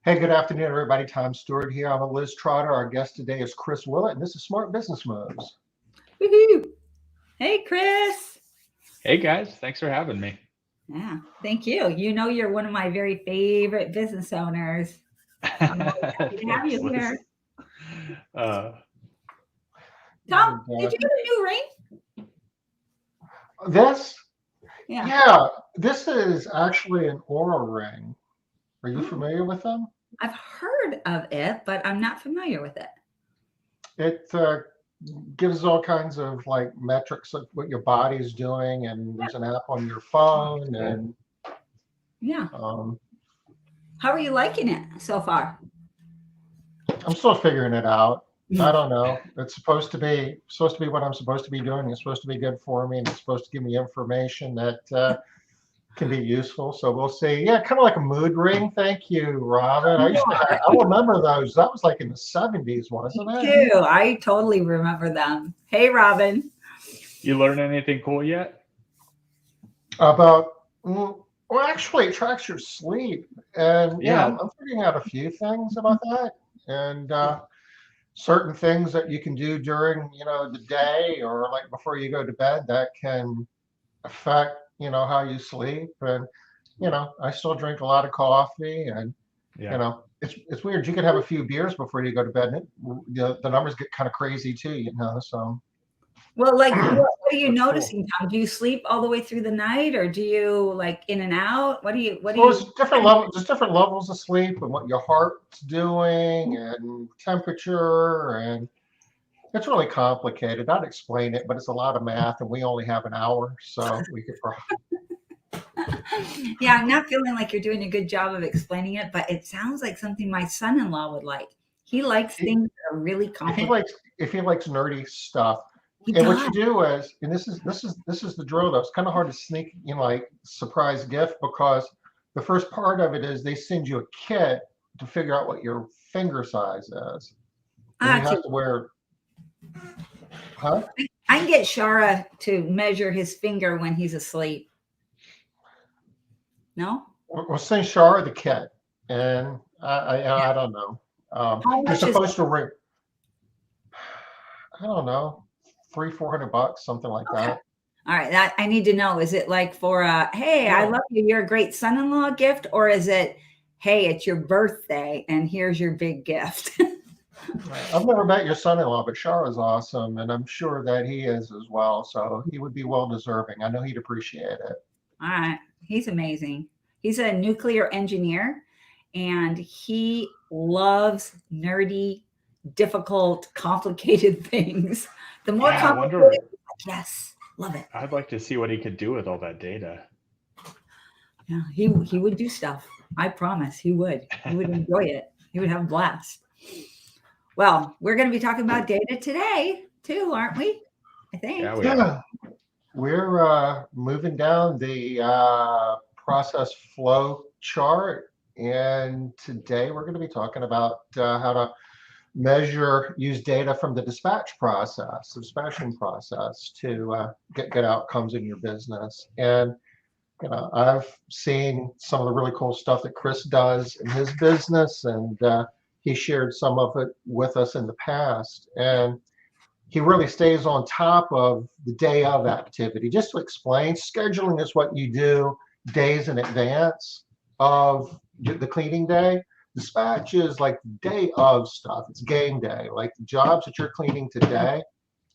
Hey, good afternoon, everybody. Tom Stewart here. I'm with Liz Trotter. Our guest today is Chris Willatt, and this is Smart Business Moves. Woohoo! Hey, Chris. Hey guys, thanks for having me. Yeah, thank you. You know, you're one of my very favorite business owners. I'm always happy to have Thanks, you Liz. here. Uh, Tom, And did you get a new ring? this, Yeah. yeah, this is actually an Aura ring. Are you Oh, familiar with them? I've heard of it, but I'm not familiar with it. It gives all kinds of like metrics of what your body is doing, and there's an app on your phone, cool. and Yeah. um, How are you liking it so far? I'm still figuring it out. I Mm. don't know. It's supposed to be what I'm supposed to be doing. It's supposed to be good for me, and it's supposed to give me information that can be useful. So we'll see. Yeah, kind of like a mood ring. Thank you, Robin. I remember those. That was like in the 70s, wasn't Me it? too. I totally remember them. Hey, Robin. You learn anything cool yet? About, well, actually, it tracks your sleep. And yeah, Yeah, I'm figuring out a few things about that. And certain things that you can do during, the day or like before you go to bed that can affect, how you sleep. And, I still drink a lot of coffee and yeah. it's weird. You could have a few beers before you go to bed, and the numbers get kind of crazy too. So Well, like, what are you that's cool. noticing, Tom? Do you sleep all the way through the night, or do you like in and out? What do Well, you? it's different level, just different levels of sleep and what your heart's doing and temperature, and it's really complicated. I'd explain it, but it's a lot of math, and we only have an hour, so we could probably. Yeah, I'm not feeling like you're doing a good job of explaining it, but it sounds like something my son-in-law would like. He likes If things that are really if he complicated. likes if he likes nerdy stuff, He and what you does. do is, and this is the drill though. It's kind of hard to sneak, like surprise gift because the first part of it is they send you a kit to figure out what your finger size is, and you Ah, have to wear, huh? I can get Shara to measure his finger when he's asleep. No? We'll send Shar the kit, and I don't know. How You're much is it? supposed to ring. I don't know, 300-400 bucks, something like Okay. that. All right. That I need to know. Is it like for a hey, I No, love you, you're a great son-in-law gift, or is it hey, it's your birthday and here's your big gift? I've never met your son-in-law, but Shar is awesome, and I'm sure that he is as well. So he would be well deserving. I know he'd appreciate it. All right. He's amazing. He's a nuclear engineer and he loves nerdy, difficult, complicated things. The more Yeah, I complicated, wonder. yes, love it. I'd like to see what he could do with all that data. Yeah, he would do stuff. I promise he would. He would enjoy it. He would have a blast. Well, we're going to be talking about data today too, aren't we? I Yeah, think. we are. Yeah, we're moving down the process flow chart, and today we're going to be talking about how to use data from the dispatching process to get good outcomes in your business. And I've seen some of the really cool stuff that Chris does in his business, and he shared some of it with us in the past. And he really stays on top of the day of activity. Just to explain, scheduling is what you do days in advance of the cleaning day. Dispatch is like day of stuff. It's game day. Like the jobs that you're cleaning today,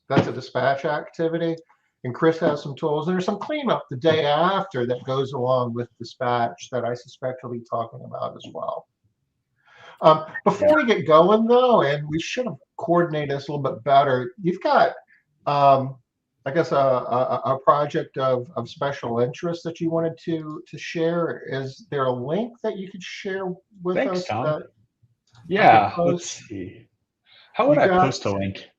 that's a dispatch activity. And Chris has some tools. And there's some cleanup the day after that goes along with dispatch that I suspect he'll be talking about as well. Before Yeah. we get going, though, and we should have coordinated this a little bit better, you've got, um, I guess, a project of special interest that you wanted to share. Is there a link that you could share with Thanks, us Tom. that I could Yeah, let's post? see. How would You I got, post a link?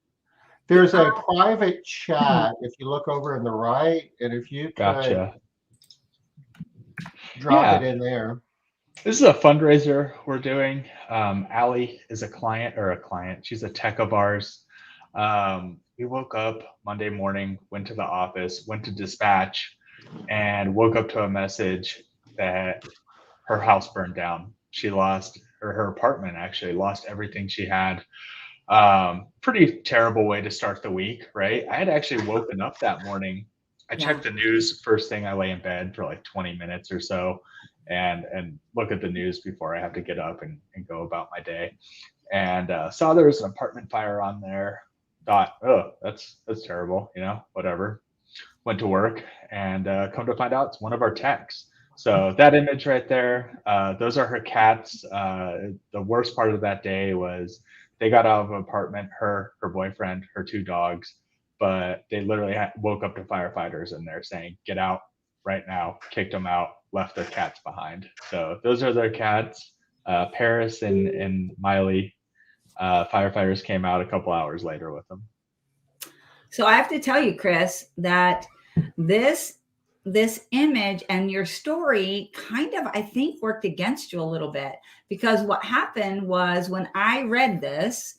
there's a private chat if you look over in the right, and if you could Gotcha. drop it Yeah, in there. this is a fundraiser we're doing. Allie is a client or a client. She's a tech of ours. We woke up Monday morning, went to the office, went to dispatch, and woke up to a message that her house burned down. She lost or her apartment actually lost everything she had. Pretty terrible way to start the week, right? I had actually woken up that morning. I Yeah. checked the news first thing. I lay in bed for like 20 minutes or so and look at the news before I have to get up and go about my day. And saw there was an apartment fire on there. Thought, oh, that's terrible, whatever. Went to work and come to find out it's one of our techs. So that image right there, those are her cats. The worst part of that day was they got out of an apartment, her boyfriend, her two dogs, but they literally woke up to firefighters in there saying, get out right now, kicked them out, left their cats behind. So those are their cats. Paris and Miley, firefighters came out a couple hours later with them. So I have to tell you, Chris, that this image and your story kind of, I think, worked against you a little bit, because what happened was when I read this,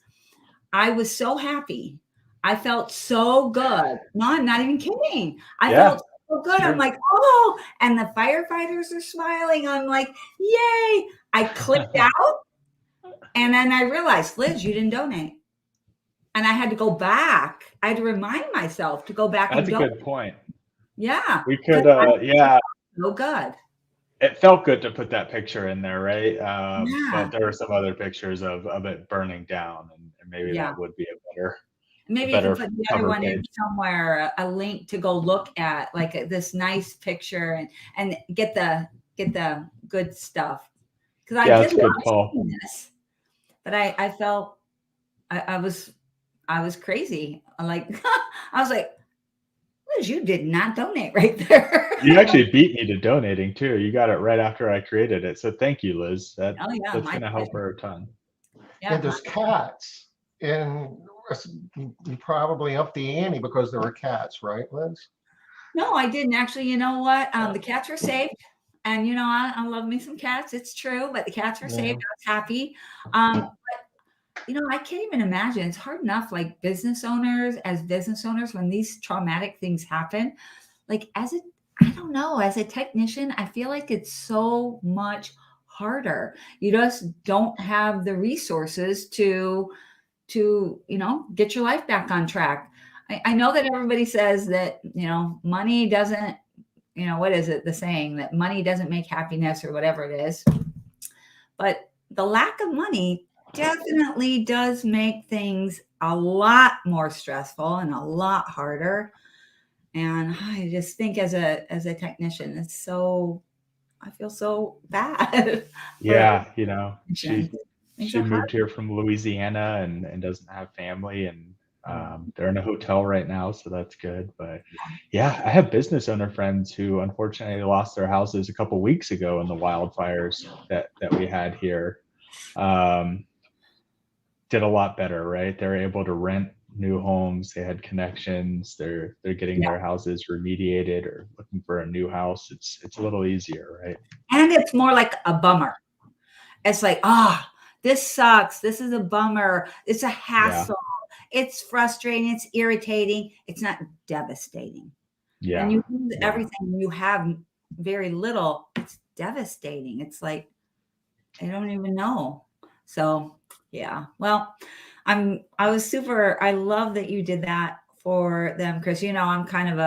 I was so happy. I felt so good. No, I'm not even kidding. I felt so good. I'm like, oh, and the firefighters are smiling. I'm like, yay. I clicked out. And then I realized, Liz, you didn't donate. And I had to go back. I had to remind myself to go back. That's a good point. Yeah. We could, So good. It felt good to put that picture in there, right? Yeah. But there were some other pictures of it burning down, and maybe that would be a better. Maybe you can put the other one in somewhere, a link to go look at, like this nice picture, and get the good stuff. Because I did love seeing this, but I felt I was crazy. I was like, Liz, you did not donate right there. You actually beat me to donating too. You got it right after I created it. So thank you, Liz. That's going to help her a ton. Yeah. And there's cats, and you probably upped the ante because there were cats, right, Liz? No, I didn't actually. You know what? The cats were saved. And, I love me some cats. It's true, but the cats were saved. I was happy. But, I can't even imagine. It's hard enough, like business owners, when these traumatic things happen, like I don't know, as a technician, I feel like it's so much harder. You just don't have the resources to get your life back on track. I know that everybody says that, money doesn't, what is it? The saying that money doesn't make happiness or whatever it is. But the lack of money definitely does make things a lot more stressful and a lot harder. And I just think as a technician, I feel so bad. Yeah. She moved here from Louisiana and doesn't have family, and they're in a hotel right now, so that's good. But yeah, I have business owner friends who unfortunately lost their houses a couple weeks ago in the wildfires that we had here. Did a lot better, right? They're able to rent new homes. They had connections. They're getting their houses remediated or looking for a new house. It's a little easier, right? And it's more like a bummer. It's like, this sucks. This is a bummer. It's a hassle. Yeah. It's frustrating. It's irritating. It's not devastating. Yeah. When you lose everything, you have very little. It's devastating. It's like, I don't even know. So yeah. Well, I love that you did that for them, Chris. I'm kind of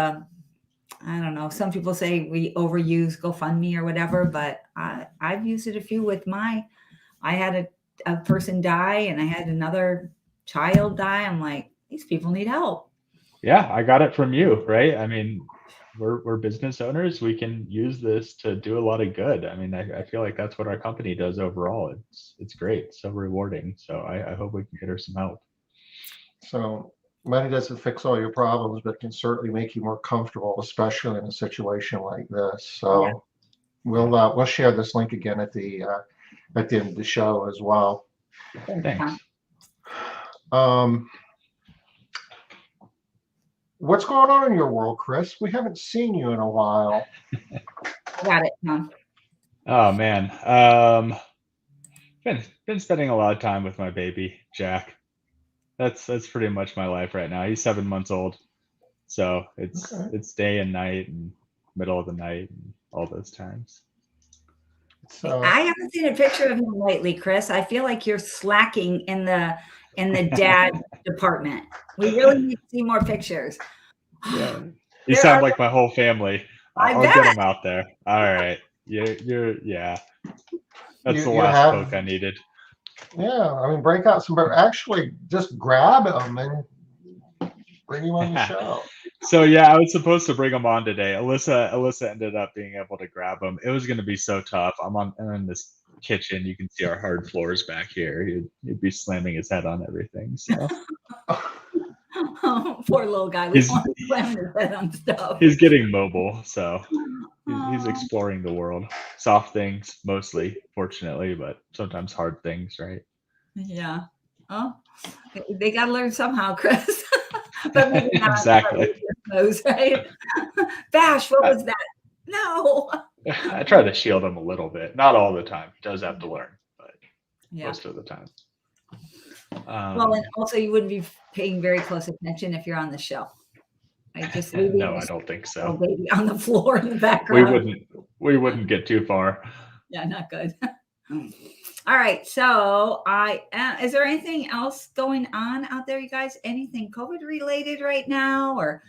I don't know. Some people say we overuse GoFundMe or whatever, but I've used it a few with I had a person die and I had another child die. I'm like, these people need help. Yeah, I got it from you, right? I mean, we're business owners. We can use this to do a lot of good. I mean, I feel like that's what our company does overall. It's great, so rewarding. So I hope we can get her some help. So money doesn't fix all your problems, but can certainly make you more comfortable, especially in a situation like this. So we'll share this link again at the end of the show as well. Thanks. What's going on in your world, Chris? We haven't seen you in a while. I got it, Mom. Oh man, been spending a lot of time with my baby Jack. That's pretty much my life right now. He's 7 months old, so it's day and night and middle of the night and all those times. So I haven't seen a picture of him lately, Chris. I feel like you're slacking in the dad department. We really need to see more pictures. Yeah. You There sound are, like my whole family. I I'll get bet. them out there. All right. Yeah. That's the you last have, poke I needed. yeah, I mean, break out some, actually just grab them and bring him on the show. So yeah, I was supposed to bring them on today. Alyssa ended up being able to grab them. It was going to be so tough. I'm in this kitchen. You can see our hard floors back here. He'd be slamming his head on everything. So Poor little guy. We want to slam his head on stuff. he's getting mobile. So he's exploring the world. Soft things mostly, fortunately, but sometimes hard things, right? Yeah. Oh, they got to learn somehow, Chris. But maybe not. Exactly. Those, right? Bash, what was that? No. I try to shield him a little bit. Not all the time. He does have to learn, but most of the time. Well, and also you wouldn't be paying very close attention if you're on the show. Right? Just no, I don't think so. Baby on the floor in the background. We wouldn't get too far. Yeah, not good. All right. So is there anything else going on out there, you guys? Anything COVID related right now, or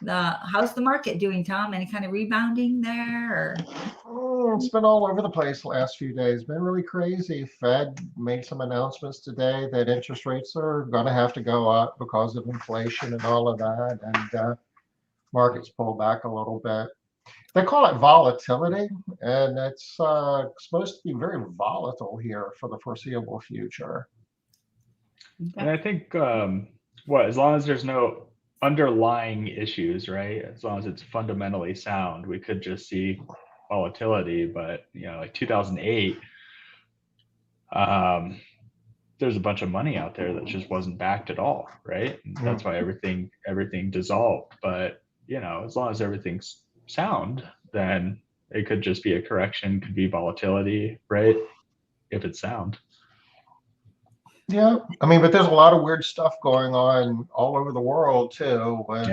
how's the market doing, Tom? Any kind of rebounding there? It's been all over the place the last few days. Been really crazy. Fed made some announcements today that interest rates are going to have to go up because of inflation and all of that, and markets pull back a little bit. They call it volatility, and it's supposed to be very volatile here for the foreseeable future. Okay. And I think as long as there's no underlying issues, right? As long as it's fundamentally sound, we could just see volatility. But like 2008, there's a bunch of money out there that just wasn't backed at all, right? And that's why everything dissolved. But as long as everything's sound, then it could just be a correction, could be volatility, right? If it's sound. Yeah, I mean, but there's a lot of weird stuff going on all over the world too. With,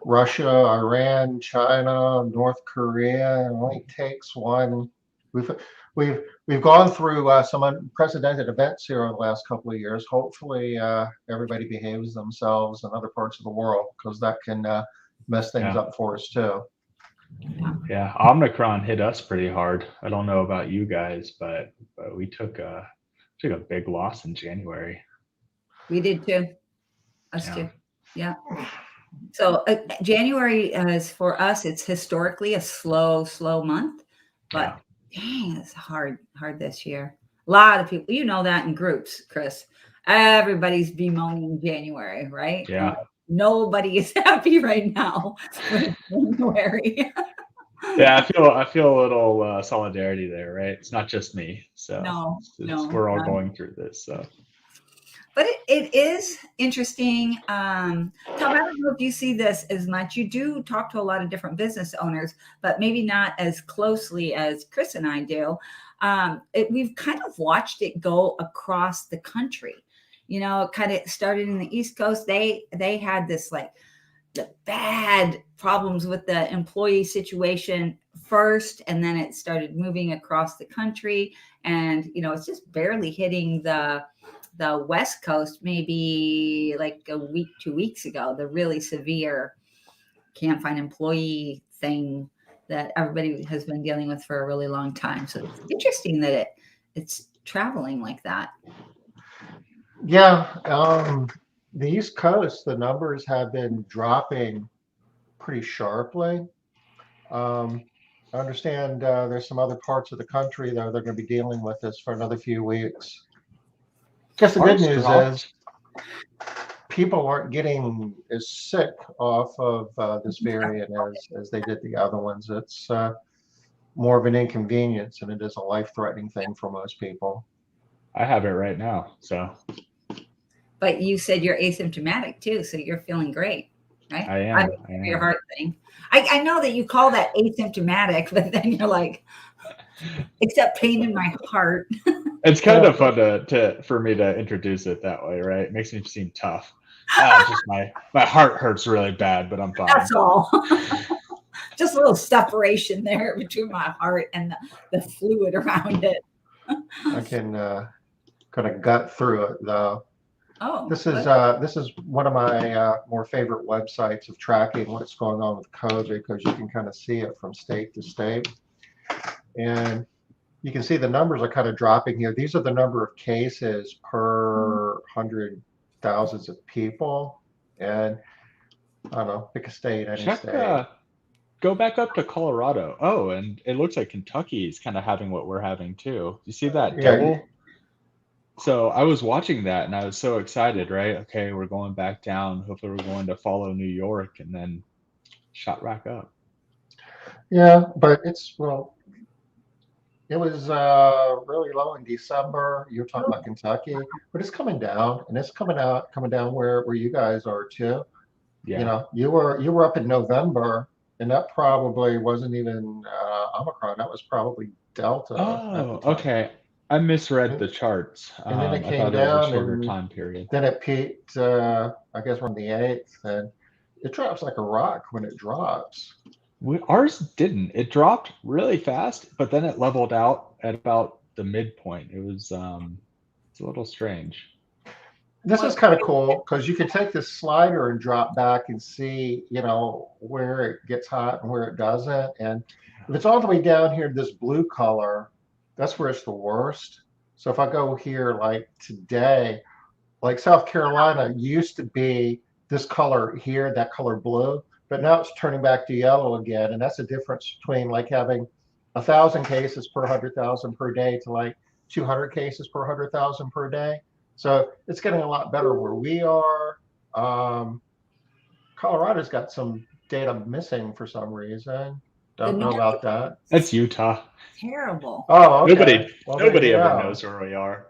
Russia, Iran, China, North Korea. It only takes one. We've gone through some unprecedented events here over the last couple of years. Hopefully, everybody behaves themselves in other parts of the world, because that can mess things up for us too. Yeah, Omicron hit us pretty hard. I don't know about you guys, but we took a big loss in January. We did too. Us too. Yeah. So January is for us. It's historically a slow month, but dang, it's hard this year. A lot of people, that in groups, Chris. Everybody's bemoaning January, right? Yeah. Nobody is happy right now with January. Yeah, I feel a little solidarity there, right? It's not just me. So no, we're all going through this. So, but it is interesting. Tom, I don't know if you see this as much. You do talk to a lot of different business owners, but maybe not as closely as Chris and I do. We've kind of watched it go across the country. It kind of started in the East Coast. They had this like the bad problems with the employee situation first, and then it started moving across the country. And it's just barely hitting the West Coast, maybe like a week, 2 weeks ago. The really severe can't find employee thing that everybody has been dealing with for a really long time. So it's interesting that it's traveling like that. Yeah, the East Coast, the numbers have been dropping pretty sharply. I understand there's some other parts of the country that they're going to be dealing with this for another few weeks. I guess the good news is people aren't getting as sick off of this variant as they did the other ones. It's more of an inconvenience than it is a life-threatening thing for most people. I have it right now, so. But you said you're asymptomatic too, so you're feeling great, right? I am. Your heart thing. I know that you call that asymptomatic, but then you're like, except pain in my heart. It's kind of fun for me to introduce it that way, right? It makes me seem tough. Just my heart hurts really bad, but I'm fine. That's all. just a little separation there between my heart and the fluid around it. I can kind of gut through it though. Oh, This good. is one of my more favorite websites of tracking what's going on with COVID because you can kind of see it from state to state, and you can see the numbers are kind of dropping here. These are the number of cases per 100,000 of people, and I don't know, pick a state, any Check, state. go back up to Colorado. Oh, and it looks like Kentucky is kind of having what we're having too. You see that Yeah, double? So I was watching that and I was so excited, right? Okay, we're going back down. Hopefully we're going to follow New York and then shot back up. yeah, but it's well, it was really low in December. You're talking about Kentucky, but it's coming down, and it's coming down where you guys are too. You Yeah. know, you were up in November, and that probably wasn't even Omicron. That was probably Delta at the Oh, time. okay. I misread And, the charts. and then it I came thought it was a down, shorter and time period. then it peaked. I guess on the 8th, and it drops like a rock when it drops. Ours didn't. It dropped really fast, but then it leveled out at about the midpoint. It's a little strange. This is Well, kind of cool because you can take this slider and drop back and see, where it gets hot and where it doesn't. And if it's all the way down here, this blue color, that's where it's the worst. So if I go here like today, like South Carolina used to be this color here, that color blue, but now it's turning back to yellow again. And that's the difference between like having 1,000 cases per 100,000 per day to like 200 cases per 100,000 per day. So it's getting a lot better where we are. Um, Colorado's got some data missing for some reason. the Don't know Northeast about that. That's Utah. terrible. Oh, okay. Nobody Well, there you nobody ever go. knows where we are.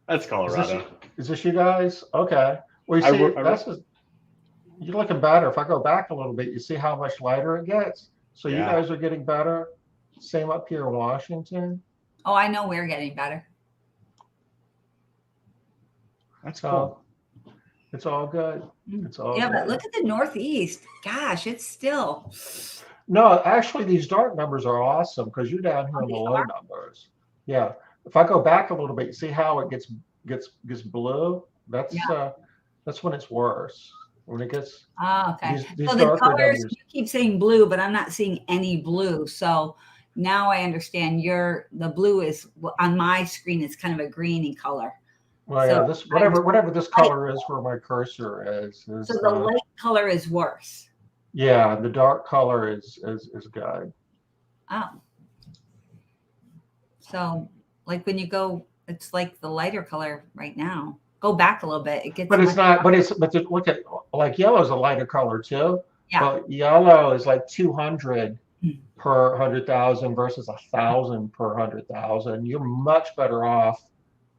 That's Is this Colorado. is this you guys? Okay. Well, you I, see, wor- I wor- that's just, you're looking better. If I go back a little bit, you see how much lighter it gets. So you yeah, guys are getting better. Same up here in Washington. Oh, I know we're getting better. that's So cool. it's all good. It's all Yeah, but good. look at the Northeast. Gosh, it's still. No, actually, these dark numbers are awesome because you're down here Oh, in the they low are? numbers. Yeah. If I go back a little bit, you see how it gets blue? Yeah. That's when it's worse. When it gets Oh, okay. these So the darker colors, numbers. you keep saying blue, but I'm not seeing any blue. So now I understand the blue is on my screen, it's kind of a greeny color. Well, So yeah, this I'm whatever this light, color is where my cursor so is the light color is worse. yeah, the dark color is good. Oh, so like when you go, it's like the lighter color right now. Go back a little bit, it gets But it's much. not. But look at like yellow is a lighter color too. Yeah. But yellow is like 200 Hmm. per 100,000 versus 1,000 per 100,000. You're much better off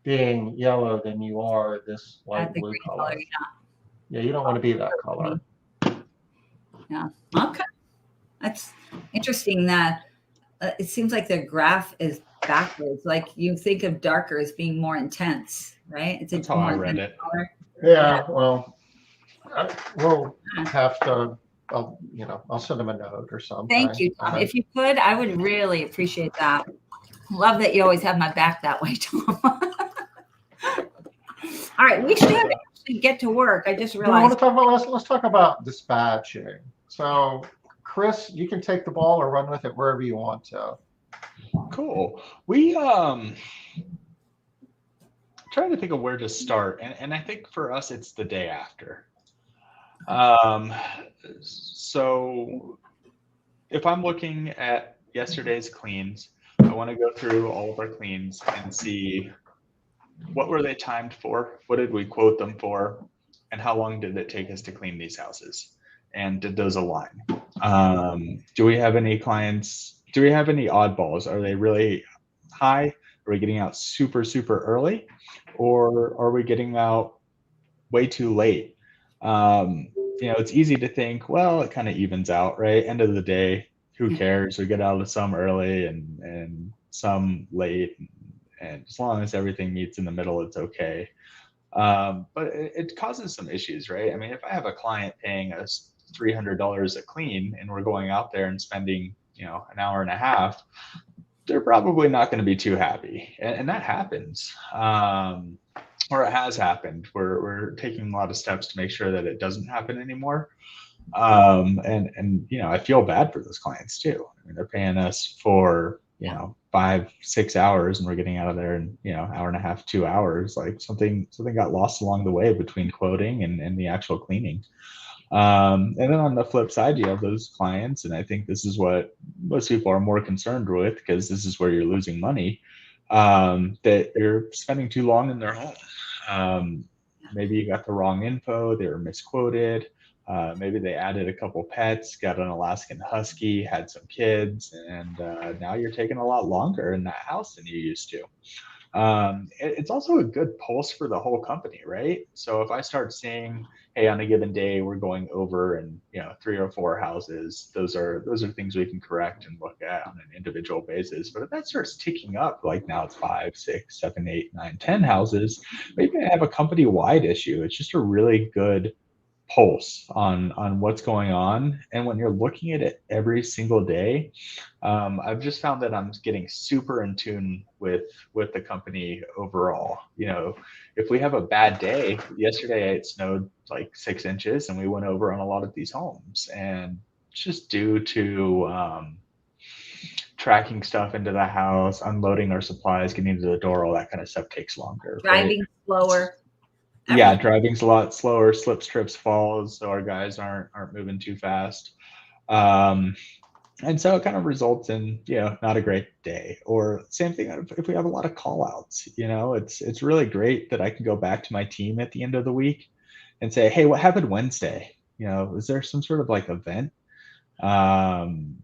being yellow than you are this At light the blue green color, color. Yeah, you don't want to be that color. yeah. Okay, that's interesting. That it seems like the graph is backwards. Like you think of darker as being more intense, right? It's That's a how I more read intense it. color. Yeah, well, we'll Yeah. have to. I'll send them a note or Thank something. you, Tom. If you could, I would really appreciate that. Love that you always have my back that way, Tom. All right, we should actually get to work. I just Do we want realized. to talk about let's talk about dispatching. So, Chris, you can take the ball or run with it wherever you want to. Cool. We trying to think of where to start, and I think for us it's the day after. So if I'm looking at yesterday's cleans, I want to go through all of our cleans and see what were they timed for, what did we quote them for, and how long did it take us to clean these houses, and did those align? Do we have any clients? Do we have any oddballs? Are they really high? Are we getting out super, super early? Or are we getting out way too late? It's easy to think, well, it kind of evens out, right? End of the day, who cares? We get out of some early and some late. And as long as everything meets in the middle, it's okay. But it causes some issues, right? I mean, if I have a client paying us $300 a clean and we're going out there and spending, an hour and a half, they're probably not going to be too happy. And that happens. Or it has happened. We're taking a lot of steps to make sure that it doesn't happen anymore. And I feel bad for those clients too. I mean, they're paying us for 5-6 hours and we're getting out of there in hour and a half, 2 hours. Like something got lost along the way between quoting and the actual cleaning. And then on the flip side, you have those clients, and I think this is what most people are more concerned with, because this is where you're losing money, that you're spending too long in their home. Maybe you got the wrong info, they were misquoted. Maybe they added a couple pets, got an Alaskan Husky, had some kids, and now you're taking a lot longer in that house than you used to. It's also a good pulse for the whole company, right? So if I start seeing, hey, on a given day we're going over and 3 or 4 houses, those are things we can correct and look at on an individual basis. But if that starts ticking up, like now it's 5, 6, 7, 8, 9, 10 houses, maybe I have a company-wide issue. It's just a really good pulse on what's going on. And when you're looking at it every single day, I've just found that I'm getting super in tune with the company overall. If we have a bad day, yesterday it snowed like 6 inches and we went over on a lot of these homes, and it's just due to tracking stuff into the house, unloading our supplies, getting to the door, all that kind of stuff takes longer. Driving slower. Yeah, driving's a lot slower, slips, trips, falls, so our guys aren't moving too fast. And so it kind of results in, not a great day. Or same thing if we have a lot of call outs, it's really great that I can go back to my team at the end of the week and say, hey, what happened Wednesday? Is there some sort of like event? And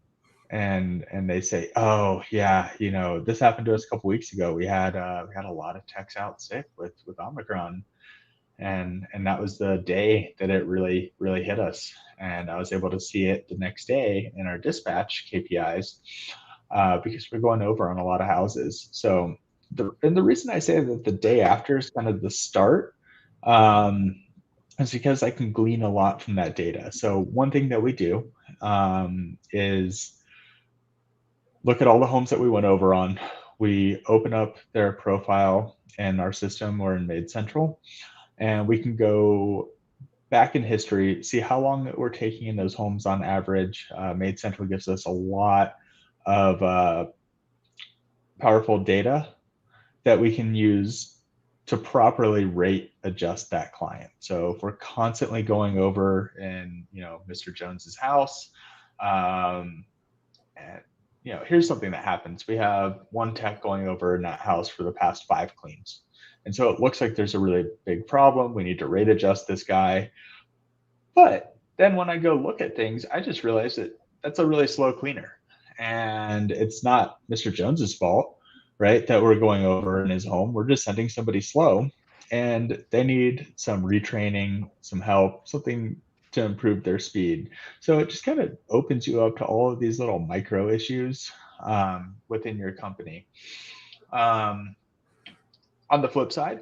they say, oh yeah, this happened to us a couple weeks ago. We had a lot of techs out sick with Omicron. And that was the day that it really hit us, and I was able to see it the next day in our dispatch KPIs, because we're going over on a lot of houses. So the reason I say that the day after is kind of the start, is because I can glean a lot from that data. So one thing that we do is look at all the homes that we went over on. We open up their profile in our system or in Made Central, and we can go back in history, see how long that we're taking in those homes on average. Made Central gives us a lot of powerful data that we can use to properly rate adjust that client. So if we're constantly going over in Mr. Jones's house, and here's something that happens. We have one tech going over in that house for the past 5 cleans. And so it looks like there's a really big problem. We need to rate adjust this guy. But then when I go look at things, I just realized that that's a really slow cleaner. And it's not Mr. Jones's fault, right, that we're going over in his home. We're just sending somebody slow, and they need some retraining, some help, something to improve their speed. So it just kind of opens you up to all of these little micro issues within your company. On the flip side,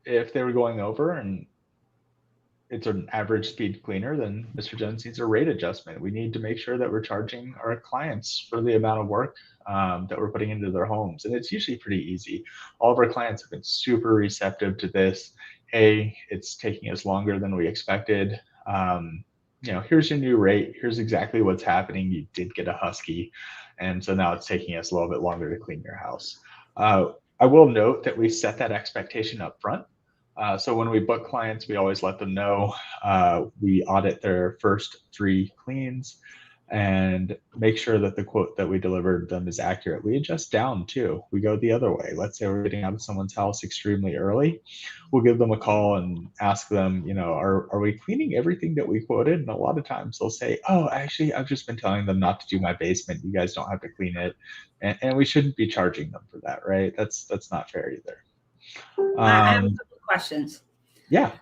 if they were going over and it's an average speed cleaner, then Mr. Jones needs a rate adjustment. We need to make sure that we're charging our clients for the amount of work that we're putting into their homes. And it's usually pretty easy. All of our clients have been super receptive to this. Hey, it's taking us longer than we expected. Here's your new rate. Here's exactly what's happening. You did get a Husky. And so now it's taking us a little bit longer to clean your house. I will note that we set that expectation up front. So when we book clients, we always let them know. We audit their first 3 cleans and make sure that the quote that we delivered them is accurate. We adjust down too. We go the other way. Let's say we're getting out of someone's house extremely early. We'll give them a call and ask them, are we cleaning everything that we quoted? And a lot of times they'll say, oh, actually, I've just been telling them not to do my basement. You guys don't have to clean it. And we shouldn't be charging them for that, right? That's not fair either. I have a couple questions. Yeah.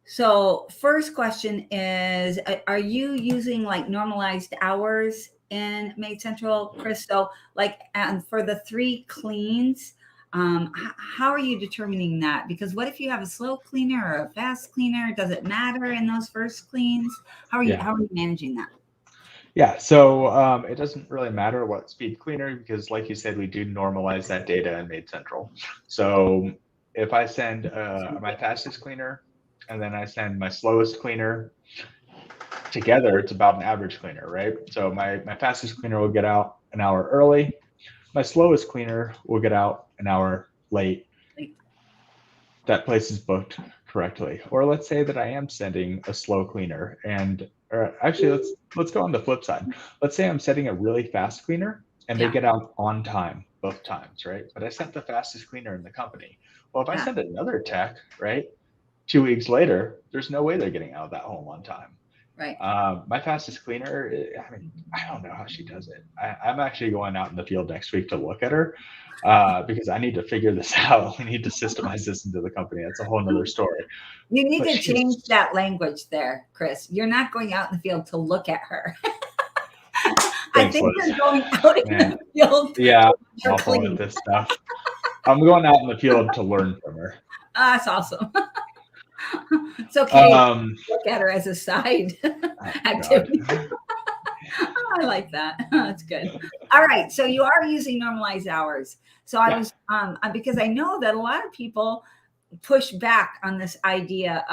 So first question is, are you using like normalized hours in Made Central, Chris? So like, and for the 3 cleans, How are you determining that? Because what if you have a slow cleaner or a fast cleaner? Does it matter in those first cleans? How are you managing that? Yeah, so it doesn't really matter what speed cleaner, because like you said, we do normalize that data in Made Central. So if I send my fastest cleaner and then I send my slowest cleaner together, it's about an average cleaner, right? So my fastest cleaner will get out an hour early. My slowest cleaner will get out an hour late. That place is booked correctly. Or let's say that I am sending a slow cleaner, and or actually let's go on the flip side. Let's say I'm sending a really fast cleaner and they get out on time both times, right? But I sent the fastest cleaner in the company. Well, if I send another tech, right, 2 weeks later, there's no way they're getting out of that home on time. Right. My fastest cleaner, I mean, I don't know how she does it. I'm actually going out in the field next week to look at her because I need to figure this out. We need to systemize this into the company. That's a whole nother story. You need to change that language there, Chris. You're not going out in the field to look at her. I think you're going out in the field. Yeah, I'm awful at this stuff. I'm going out in the field to learn from her. That's awesome. It's okay to look at her as a side activity. I like that. That's good. All right. So you are using normalized hours. So I was, because I know that a lot of people push back on this idea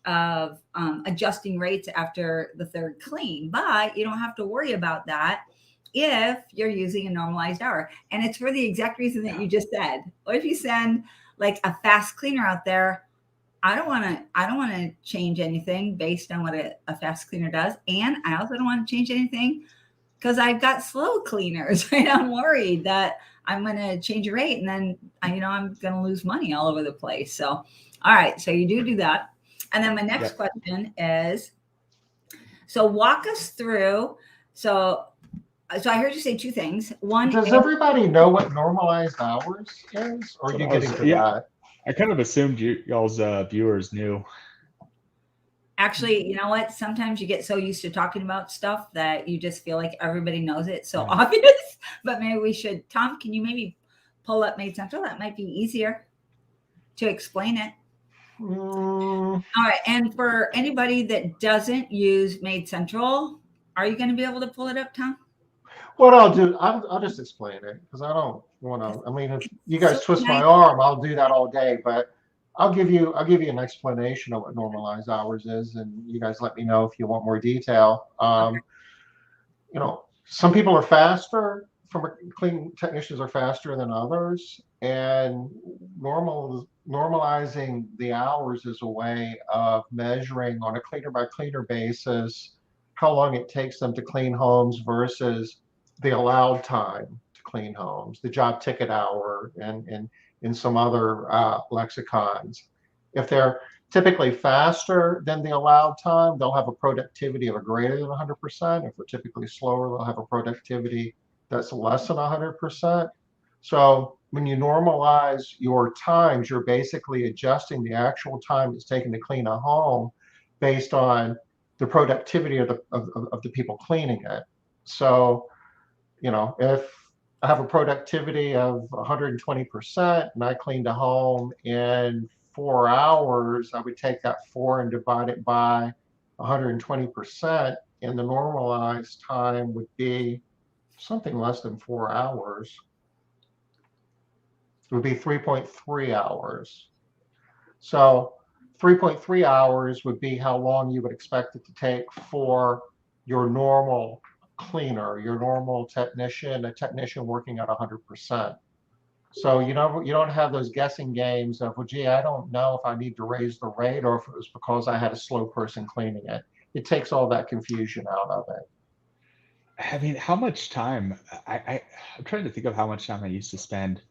of adjusting rates after the third clean, but you don't have to worry about that if you're using a normalized hour. And it's for the exact reason that you just said. What if you send like a fast cleaner out there? I don't want to change anything based on what a fast cleaner does. And I also don't want to change anything because I've got slow cleaners, right? I'm worried that I'm going to change a rate and then, I'm going to lose money all over the place. So, all right. So you do that. And then my next question is, so walk us through. So I heard you say two things. One, does everybody know what normalized hours is? Or are you getting to that? I kind of assumed y'all's viewers knew. Actually, you know what? Sometimes you get so used to talking about stuff that you just feel like everybody knows it. So obvious, but maybe we should. Tom, can you maybe pull up Made Central? That might be easier to explain it. All right. And for anybody that doesn't use Made Central, are you going to be able to pull it up, Tom? What I'll do, I'll just explain it because I don't want to. I mean, if you guys twist my arm, I'll do that all day. But I'll give you an explanation of what normalized hours is, and you guys let me know if you want more detail. Some people are faster. Cleaning technicians are faster than others, and normalizing the hours is a way of measuring on a cleaner by cleaner basis how long it takes them to clean homes versus the allowed time to clean homes, the job ticket hour, and in some other lexicons. If they're typically faster than the allowed time, they'll have a productivity of a greater than 100%. If they're typically slower, they'll have a productivity that's less than 100%. So when you normalize your times, you're basically adjusting the actual time it's taken to clean a home based on the productivity of the people cleaning it. So, if I have a productivity of 120% and I cleaned a home in 4 hours, I would take that 4 and divide it by 120%, and the normalized time would be something less than 4 hours. It would be 3.3 hours. So 3.3 hours would be how long you would expect it to take for your normal cleaner, your normal technician, a technician working at 100%. So you don't have those guessing games of, well, gee, I don't know if I need to raise the rate or if it was because I had a slow person cleaning it. It takes all that confusion out of it. I mean, how much time? I'm trying to think of how much time I used to spend.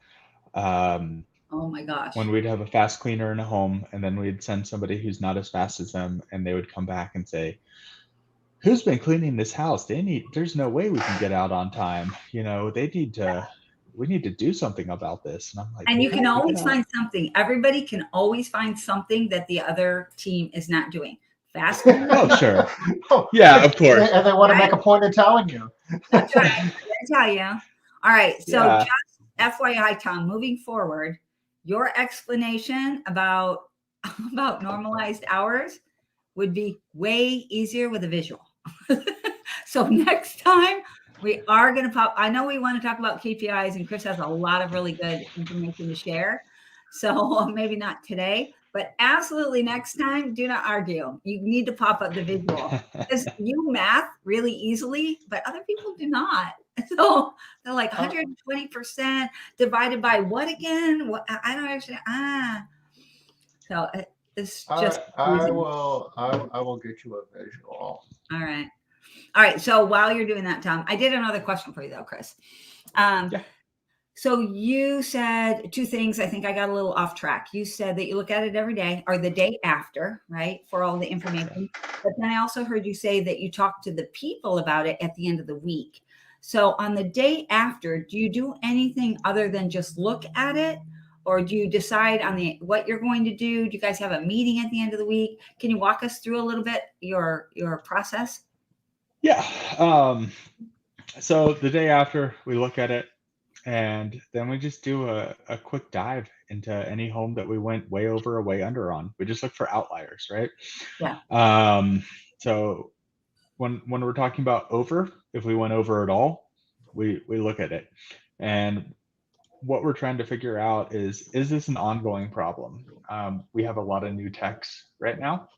Oh my gosh. When we'd have a fast cleaner in a home, and then we'd send somebody who's not as fast as them, and they would come back and say, "Who's been cleaning this house? There's no way we can get out on time. We need to do something about this." And I'm like, and you can always find something. Everybody can always find something that the other team is not doing. Fast. Oh, sure. Yeah, of course. And they want to make a point of telling you. That's right. I'm going to tell you. All right. So just FYI, Tom, moving forward, your explanation about normalized hours would be way easier with a visual. So next time we are going to pop, I know we want to talk about KPIs, and Chris has a lot of really good information to share. So maybe not today, but absolutely next time, do not argue. You need to pop up the visual because you math really easily, but other people do not. So they're like 120% divided by what again? What, I don't understand. So it's just I will get you a visual. all right. All right. So while you're doing that, Tom, I did another question for you though, Chris. Yeah. So you said two things. I think I got a little off track. You said that you look at it every day or the day after, right, for all the information. But then I also heard you say that you talk to the people about it at the end of the week. So on the day after, do you do anything other than just look at it? Or do you decide on what you're going to do? Do you guys have a meeting at the end of the week? Can you walk us through a little bit your process? Yeah. So the day after, we look at it, and then we just do a quick dive into any home that we went way over or way under on. We just look for outliers, right? Yeah. So when we're talking about over, if we went over at all, we look at it. And what we're trying to figure out is this an ongoing problem? We have a lot of new techs right now.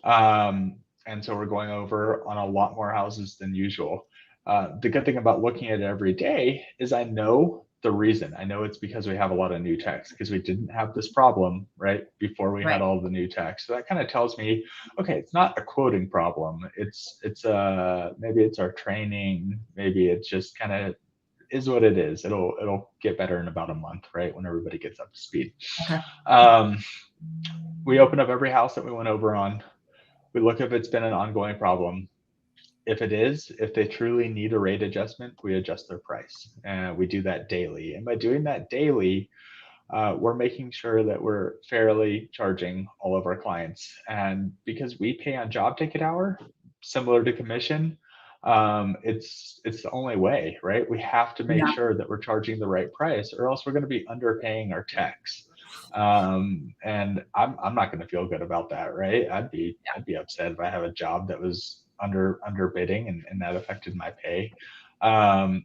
And so we're going over on a lot more houses than usual. The good thing about looking at it every day is I know the reason. I know it's because we have a lot of new techs, because we didn't have this problem right before we had all the new techs. So that kind of tells me, okay, it's not a quoting problem. It's maybe it's our training. Maybe it's just kind of is what it is. It'll get better in about a month, right? When everybody gets up to speed. Okay. We open up every house that we went over on. We look if it's been an ongoing problem. If it is, if they truly need a rate adjustment, we adjust their price. And we do that daily. And by doing that daily, we're making sure that we're fairly charging all of our clients. And because we pay on job ticket hour, similar to commission, it's the only way, right? We have to make sure that we're charging the right price, or else we're going to be underpaying our techs. And I'm not going to feel good about that, right? I'd be upset if I have a job that was underbidding and that affected my pay.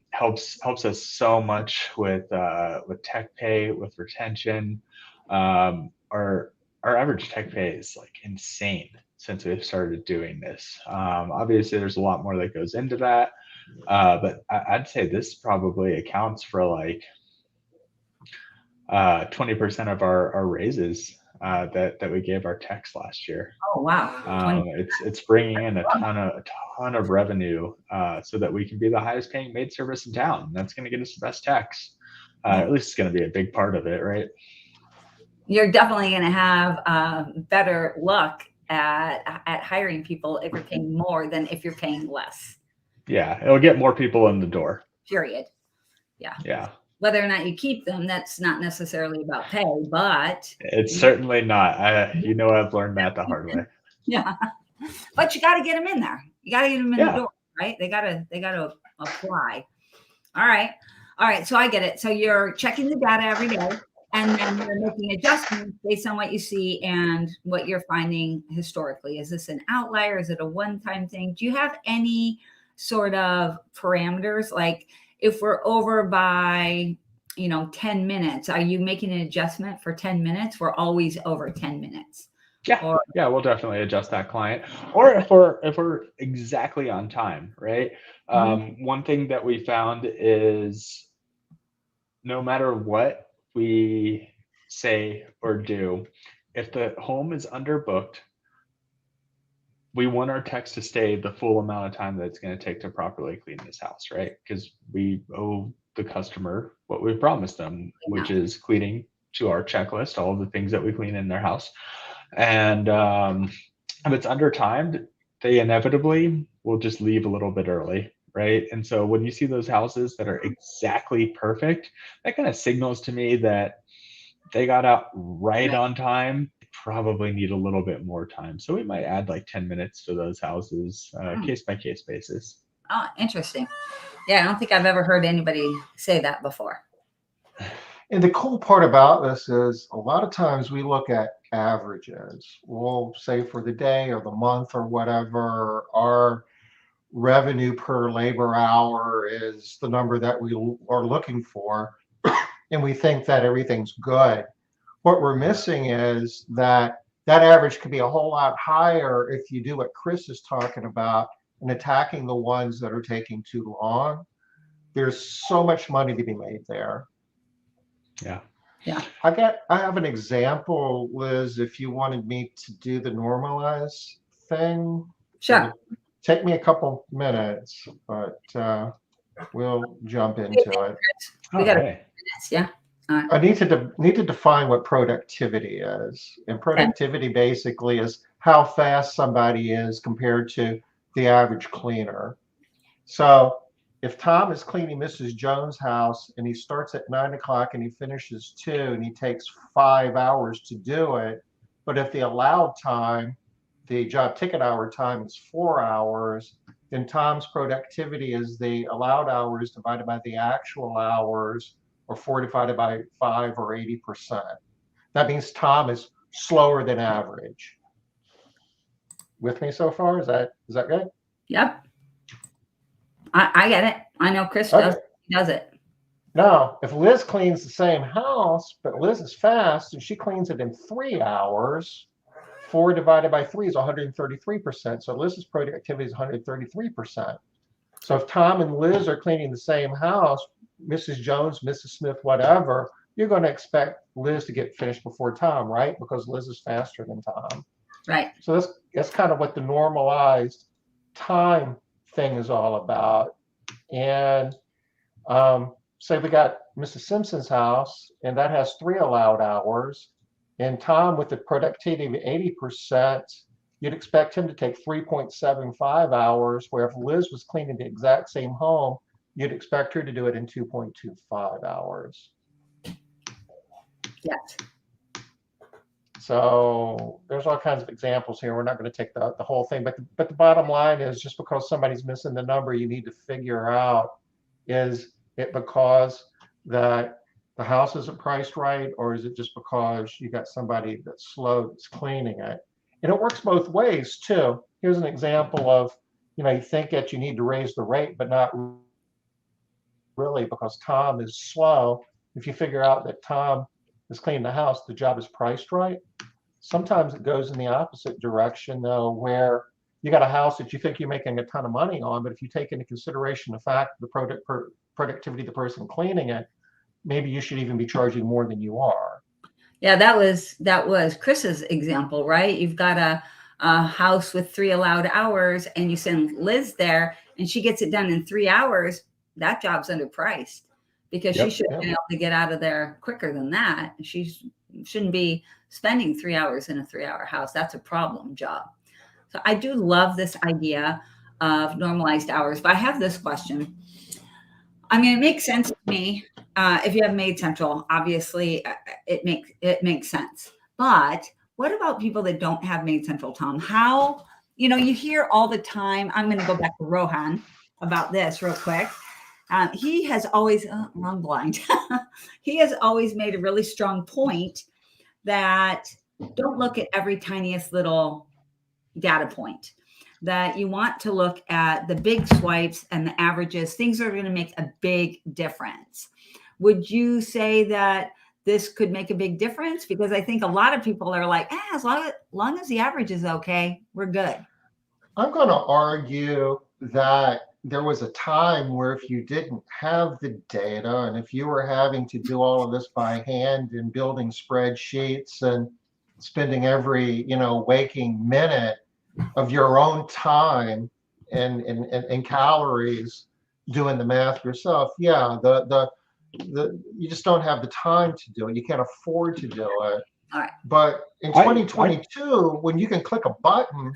Helps us so much with tech pay, with retention. Our average tech pay is like insane since we've started doing this. Obviously there's a lot more that goes into that, but I'd say this probably accounts for like 20% of our raises that we gave our techs last year. Oh wow! It's bringing in a ton of revenue, so that we can be the highest paying maid service in town. That's going to get us the best techs. At least it's going to be a big part of it, right? You're definitely going to have better luck at hiring people if you're paying more than if you're paying less. Yeah, it'll get more people in the door. Period. Yeah. Yeah. Whether or not you keep them, that's not necessarily about pay, but it's certainly not. I've learned that the hard way. Yeah, but you got to get them in there. You got to get them in the door, right? They got to apply. All right. So I get it. So you're checking the data every day, and then you're making adjustments based on what you see and what you're finding historically. Is this an outlier? Is it a one-time thing? Do you have any sort of parameters? Like if we're over by, 10 minutes, are you making an adjustment for 10 minutes? We're always over 10 minutes. Yeah. We'll definitely adjust that client. Or if we're exactly on time, right? One thing that we found is no matter what we say or do, if the home is underbooked, we want our techs to stay the full amount of time that it's going to take to properly clean this house, right? Because we owe the customer what we promised them, which is cleaning to our checklist, all of the things that we clean in their house. And if it's under timed, they inevitably will just leave a little bit early, right? And so when you see those houses that are exactly perfect, that kind of signals to me that they got out right on time. Probably need a little bit more time. So we might add like 10 minutes to those houses, case by case basis. Oh, interesting. Yeah, I don't think I've ever heard anybody say that before. And the cool part about this is a lot of times we look at averages. We'll say for the day or the month or whatever, our revenue per labor hour is the number that we are looking for. And we think that everything's good. What we're missing is that that average could be a whole lot higher if you do what Chris is talking about and attacking the ones that are taking too long. There's so much money to be made there. Yeah. Yeah. I have an example, Liz, if you wanted me to do the normalize thing. Sure. It'll take me a couple minutes, but we'll jump into it. We got a Okay. minutes, yeah. I need to define what productivity is. And productivity basically is how fast somebody is compared to the average cleaner. So if Tom is cleaning Mrs. Jones' house and he starts at 9 o'clock and he finishes 2 and he takes 5 hours to do it, but if the allowed time, the job ticket hour time is 4 hours, then Tom's productivity is the allowed hours divided by the actual hours, or 4 divided by 5, or 80%. That means Tom is slower than average. With me so far? Is that good? Yep. I get it. I know Chris does. He does it. Now, if Liz cleans the same house, but Liz is fast and she cleans it in 3 hours, 4 divided by 3 is 133%. So Liz's productivity is 133%. So if Tom and Liz are cleaning the same house, Mrs. Jones, Mrs. Smith, whatever, you're going to expect Liz to get finished before Tom, right? Because Liz is faster than Tom. Right. So that's kind of what the normalized time thing is all about. And say we got Mrs. Simpson's house, and that has 3 allowed hours, and Tom with the productivity of 80%, you'd expect him to take 3.75 hours, where if Liz was cleaning the exact same home, you'd expect her to do it in 2.25 hours. Yes. So there's all kinds of examples here. We're not going to take the whole thing, but the bottom line is, just because somebody's missing the number, you need to figure out, is it because that the house isn't priced right, or is it just because you got somebody that's slow that's cleaning it? And it works both ways too. Here's an example of, you think that you need to raise the rate, but not really, because Tom is slow. If you figure out that Tom is cleaning the house, the job is priced right. Sometimes it goes in the opposite direction, though, where you got a house that you think you're making a ton of money on, but if you take into consideration the fact the productivity of the person cleaning it, maybe you should even be charging more than you are. Yeah, that was Chris's example, right? You've got a house with 3 allowed hours, and you send Liz there, and she gets it done in 3 hours. That job's underpriced, because she should have been able to get out of there quicker than that. She shouldn't be spending 3 hours in a 3-hour house. That's a problem job. So I do love this idea of normalized hours, but I have this question. I mean, it makes sense to me. If you have Maid Central, obviously it makes sense. But what about people that don't have Maid Central, Tom? How, you hear all the time, I'm going to go back to Rohan about this real quick. He has always, wrong blind. He has always made a really strong point that don't look at every tiniest little data point, that you want to look at the big swipes and the averages, things that are going to make a big difference. Would you say that this could make a big difference? Because I think a lot of people are like, as long as the average is okay, we're good. I'm going to argue that there was a time where if you didn't have the data, and if you were having to do all of this by hand and building spreadsheets and spending every waking minute of your own time and calories doing the math yourself, you just don't have the time to do it. You can't afford to do it. All right. But in 2022, when you can click a button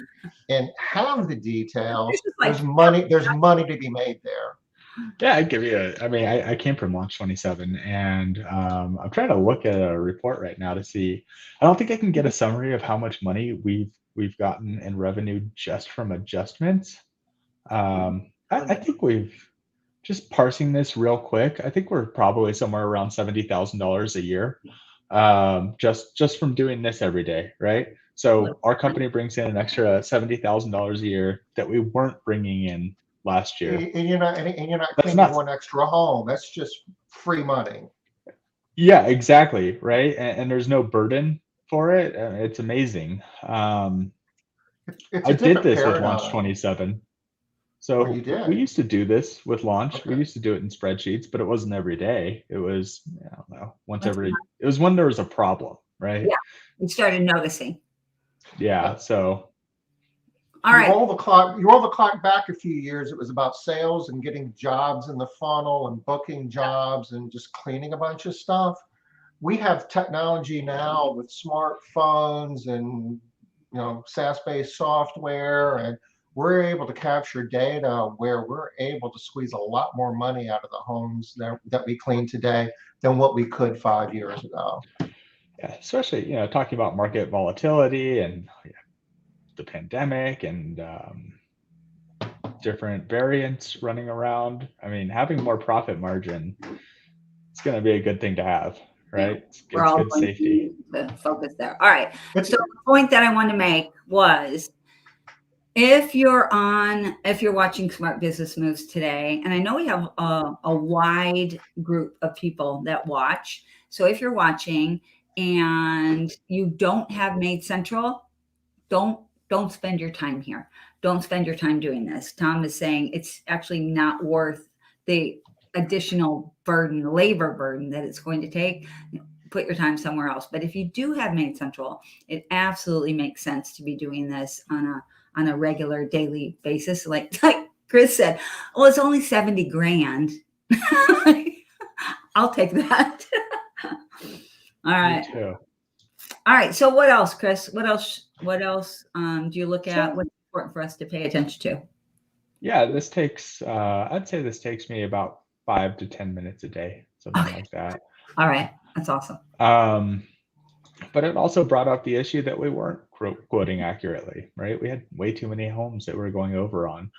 and have the details, there's money to be made there. Yeah, I'd give you I came from Launch 27, and I'm trying to look at a report right now to see. I don't think I can get a summary of how much money we've gotten in revenue just from adjustments. I think we've just parsing this real quick, I think we're probably somewhere around $70,000 a year, just from doing this every day, right? So our company brings in an extra $70,000 a year that we weren't bringing in last year. And you're not That's cleaning not, one extra home. That's just free money. yeah, exactly, right? And there's no burden for it. It's amazing. It's I a did different this with Launch paradigm. 27. Oh, you So we did. used to do this with Launch. We Okay. used to do it in spreadsheets, but it wasn't every day. It was, I don't know, Once a month. it was when there was a problem, right? Yeah, we started noticing. Yeah. So All right. You roll the clock back a few years. It was about sales and getting jobs in the funnel and booking jobs and just cleaning a bunch of stuff. We have technology now with smartphones and SaaS-based software, and we're able to capture data where we're able to squeeze a lot more money out of the homes that we clean today than what we could 5 years ago. yeah, especially, talking about market volatility and the pandemic and different variants running around. I mean, having more profit margin, it's going to be a good thing to have, right? Yeah. It's We're all good going safety. to focus there. All right. So the point that I wanted to make was, if you're watching Smart Business Moves today, and I know we have a wide group of people that watch. So if you're watching and you don't have Made Central, don't spend your time here. Don't spend your time doing this. Tom is saying it's actually not worth the additional burden, labor burden that it's going to take. Put your time somewhere else. But if you do have Made Central, it absolutely makes sense to be doing this on a regular daily basis. Like Chris said, well, it's only 70 grand. I'll take that. All right. Me too. All right. So what else, Chris? What else do you look at? What's important for us to pay attention to? Yeah, I'd say this takes me about 5 to 10 minutes a day, something like that. All right. That's awesome. But it also brought up the issue that we weren't quoting accurately, right? We had way too many homes that we were going over on.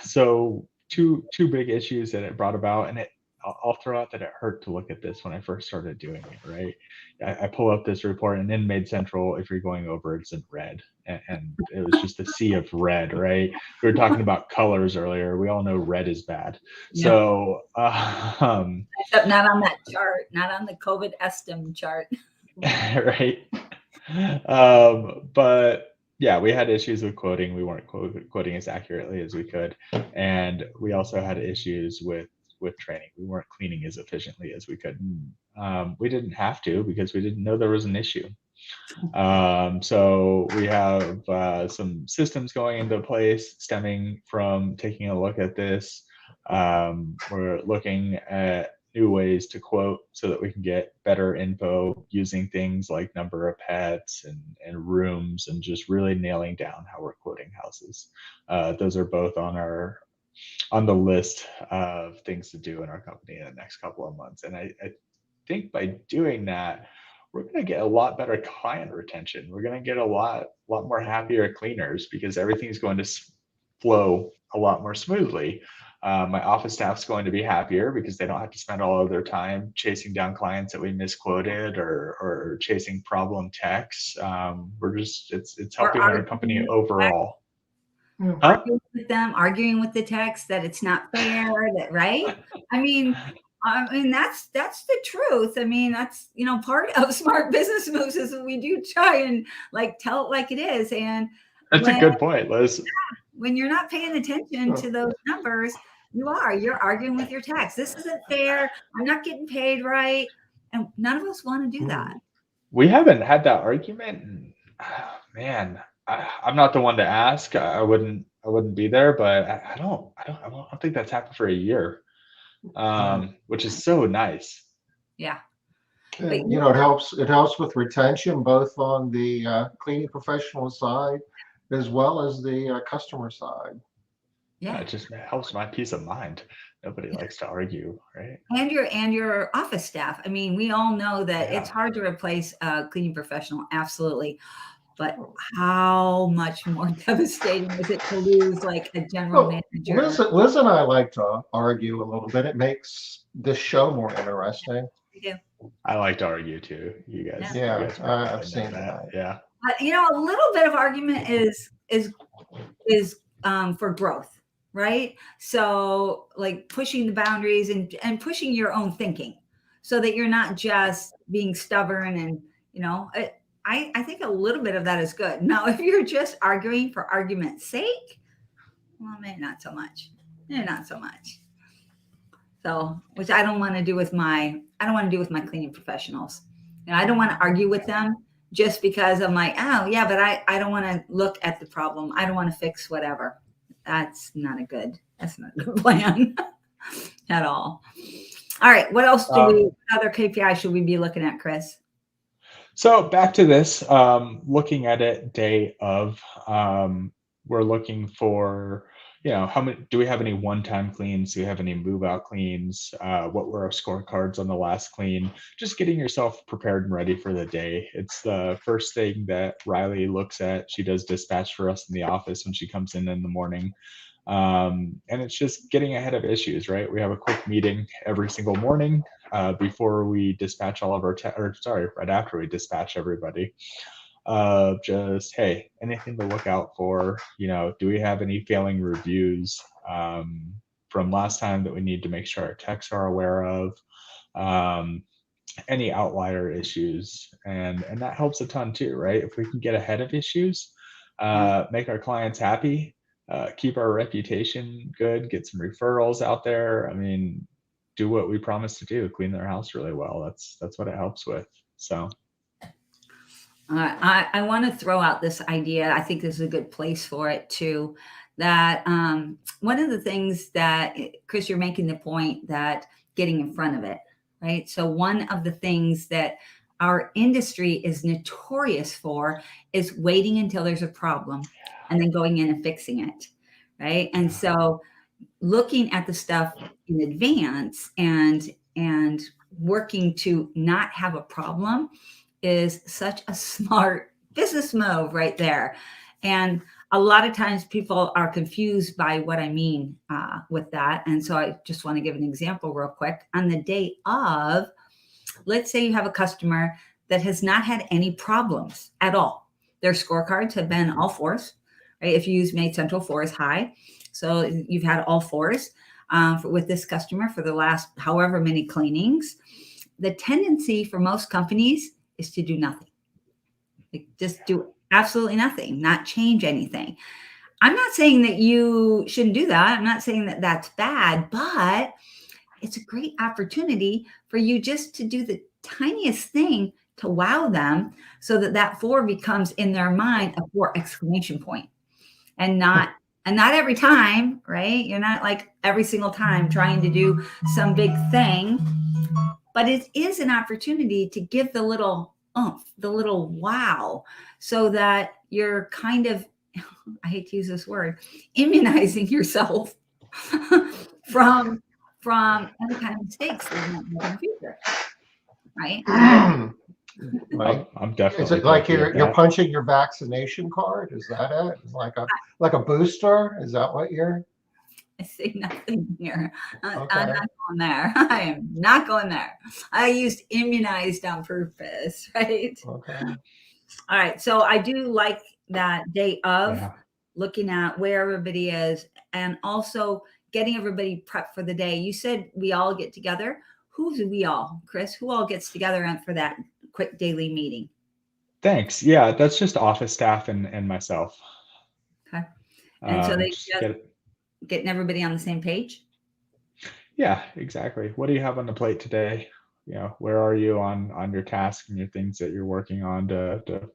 So two big issues that it brought about, and I'll throw out that it hurt to look at this when I first started doing it, right? I pull up this report, and in Made Central, if you're going over, it's in red, and it was just a sea of red, right? We were talking about colors earlier. We all know red is bad. Yeah. So, except not on that chart, not on the COVID estimate chart. right. But yeah, we had issues with quoting. We weren't quoting as accurately as we could, and we also had issues with training. We weren't cleaning as efficiently as we could. We didn't have to because we didn't know there was an issue. So we have some systems going into place stemming from taking a look at this. We're looking at new ways to quote so that we can get better info using things like number of pets and rooms, and just really nailing down how we're quoting houses. Those are both on the list of things to do in our company in the next couple of months. And I think by doing that, we're going to get a lot better client retention. We're going to get a lot more happier cleaners because everything's going to flow a lot more smoothly. My office staff's going to be happier because they don't have to spend all of their time chasing down clients that we misquoted or chasing problem techs. It's helping our company overall. Arguing with the text that it's not fair, right? I mean, that's the truth. I mean, that's part of Smart Business Moves is we do try and tell it like it is. And that's a good point, Liz. When you're not paying attention to those numbers, you're arguing with your text. This isn't fair. I'm not getting paid right. And none of us want to do that. We haven't had that argument. Man, I'm not the one to ask. I wouldn't be there, but I don't think that's happened for a year, which is so nice. Yeah. And, it helps with retention, both on the cleaning professional side as well as the customer side. Yeah, it just helps my peace of mind. Nobody likes to argue, right? And your office staff. I mean, we all know that it's hard to replace a cleaning professional, absolutely. but how much more devastating is it to lose like a general Well, manager? Liz and I like to argue a little bit. It makes this show more interesting. We do. I like to argue too. You guys, Yeah. you guys I've probably know seen that. that. Yeah. You know, a little bit of argument is for growth, right? So like pushing the boundaries and pushing your own thinking so that you're not just being stubborn and, you know, I think a little bit of that is good. Now, if you're just arguing for argument's sake, well, maybe not so much. Maybe not so much. So, which I don't want to do with my cleaning professionals. You know, I don't want to argue with them just because I'm like, oh yeah, but I don't want to look at the problem. I don't want to fix whatever. That's not a good plan at all. All right. What else other KPI should we be looking at, Chris? So back to this, looking at it day of, we're looking for, how many, do we have any one-time cleans? Do we have any move-out cleans? What were our scorecards on the last clean? Just getting yourself prepared and ready for the day. It's the first thing that Riley looks at. She does dispatch for us in the office when she comes in the morning. And it's just getting ahead of issues, right? We have a quick meeting every single morning before we dispatch all of our, right after we dispatch everybody. Just, hey, anything to look out for? Do we have any failing reviews from last time that we need to make sure our techs are aware of? Any outlier issues, and that helps a ton too, right? If we can get ahead of issues, make our clients happy, keep our reputation good, get some referrals out there. I mean, do what we promised to do, clean their house really well. That's what it helps with. So I want to throw out this idea. I think this is a good place for it too. That one of the things that, Chris, you're making the point that getting in front of it, right? So one of the things that our industry is notorious for is waiting until there's a problem and then going in and fixing it, right? And so looking at the stuff in advance and working to not have a problem is such a smart business move right there. And a lot of times people are confused by what I mean with that. And so I just want to give an example real quick. On the day of, let's say you have a customer that has not had any problems at all. Their scorecards have been all fours, right? If you use Made Central, 4 is high. So you've had all fours with this customer for the last however many cleanings. The tendency for most companies is to do nothing. Like just do absolutely nothing, not change anything. I'm not saying that you shouldn't do that. I'm not saying that that's bad, but it's a great opportunity for you just to do the tiniest thing to wow them so that that 4 becomes in their mind a 4 exclamation point and not every time, right? You're not like every single time trying to do some big thing, but it is an opportunity to give the little oomph, the little wow, so that you're kind of, I hate to use this word, immunizing yourself from any kind of mistakes that you might make in the future, right? I'm definitely. Is it like you're punching your vaccination card? Is that it? Like a booster? Is that what you're? I say nothing here. Okay. I'm not going there. I am not going there. I used immunized on purpose, right? Okay. All right. So I do like that day of looking at where everybody is and also getting everybody prepped for the day. You said we all get together. Who's we all, Chris? Who all gets together for that quick daily meeting? Thanks. Yeah, that's just office staff and myself. Okay. And so they just getting everybody on the same page? Yeah, exactly. What do you have on the plate today? Where are you on your task and your things that you're working on to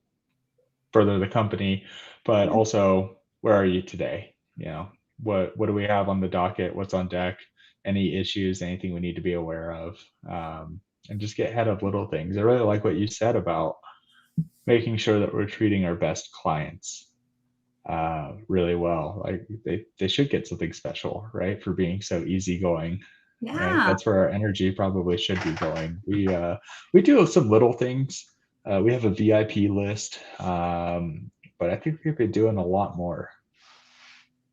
further the company, but also where are you today? What do we have on the docket? What's on deck? Any issues, anything we need to be aware of? And just get ahead of little things. I really like what you said about making sure that we're treating our best clients really well. Like they should get something special, right? For being so easygoing. Yeah. Right? That's where our energy probably should be going. We do some little things We have a VIP list, but I think we could be doing a lot more.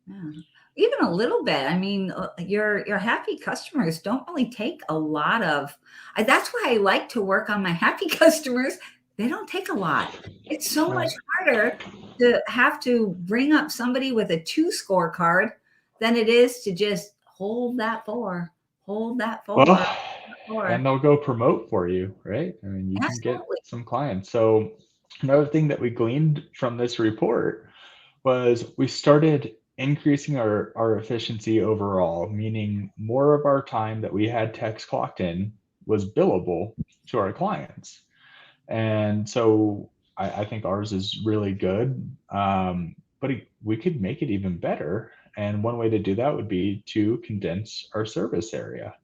Yeah. Even a little bit. I mean, your happy customers don't really take a lot of. That's why I like to work on my happy customers. They don't take a lot. It's so much harder to have to bring up somebody with a 2 scorecard than it is to just hold that 4, hold that 4. Well, and they'll go promote for you, right? I mean, you can get Absolutely. some clients. So another thing that we gleaned from this report was we started increasing our efficiency overall, meaning more of our time that we had techs clocked in was billable to our clients. And so I think ours is really good, but we could make it even better. And one way to do that would be to condense our service area.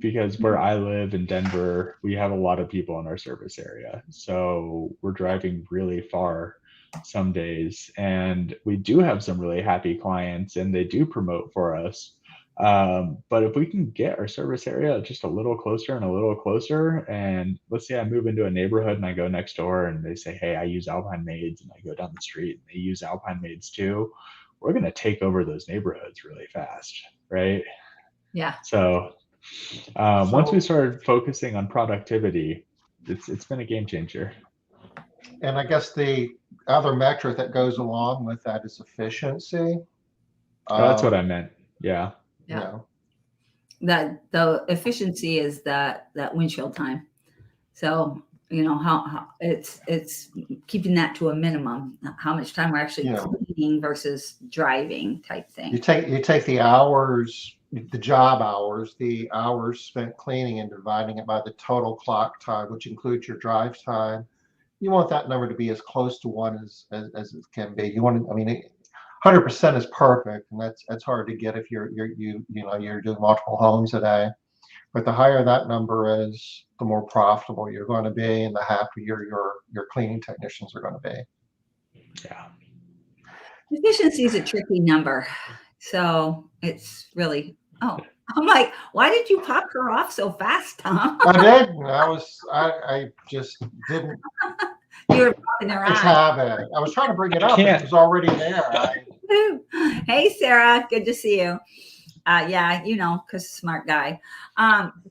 Because where I live in Denver, we have a lot of people in our service area. So we're driving really far some days, and we do have some really happy clients and they do promote for us. But if we can get our service area just a little closer and a little closer, and let's say I move into a neighborhood and I go next door and they say, hey, I use Alpine Maids, and I go down the street and they use Alpine Maids too, we're going to take over those neighborhoods really fast, right? Yeah. So once we started focusing on productivity, it's been a game changer. And I guess the other metric that goes along with that is efficiency. That's what I meant. Yeah. Yeah. That the efficiency is that windshield time. So how it's keeping that to a minimum. How much time we're actually cleaning versus driving type thing. You take the hours, the job hours, the hours spent cleaning, and dividing it by the total clock time, which includes your drive time. You want that number to be as close to 1 as it can be. You want to, I mean, 100% is perfect, and that's hard to get if you're doing multiple homes a day. But the higher that number is, the more profitable you're going to be, and the happier your cleaning technicians are going to be. Yeah. Efficiency is a tricky number, so it's really. Oh, I'm like, why did you pop her off so fast, Tom? I did. I just didn't. You were popping her It's eye. habit. I was trying to bring it up, but it was already there. Hey, Sarah, good to see you. Yeah, Chris is a smart guy.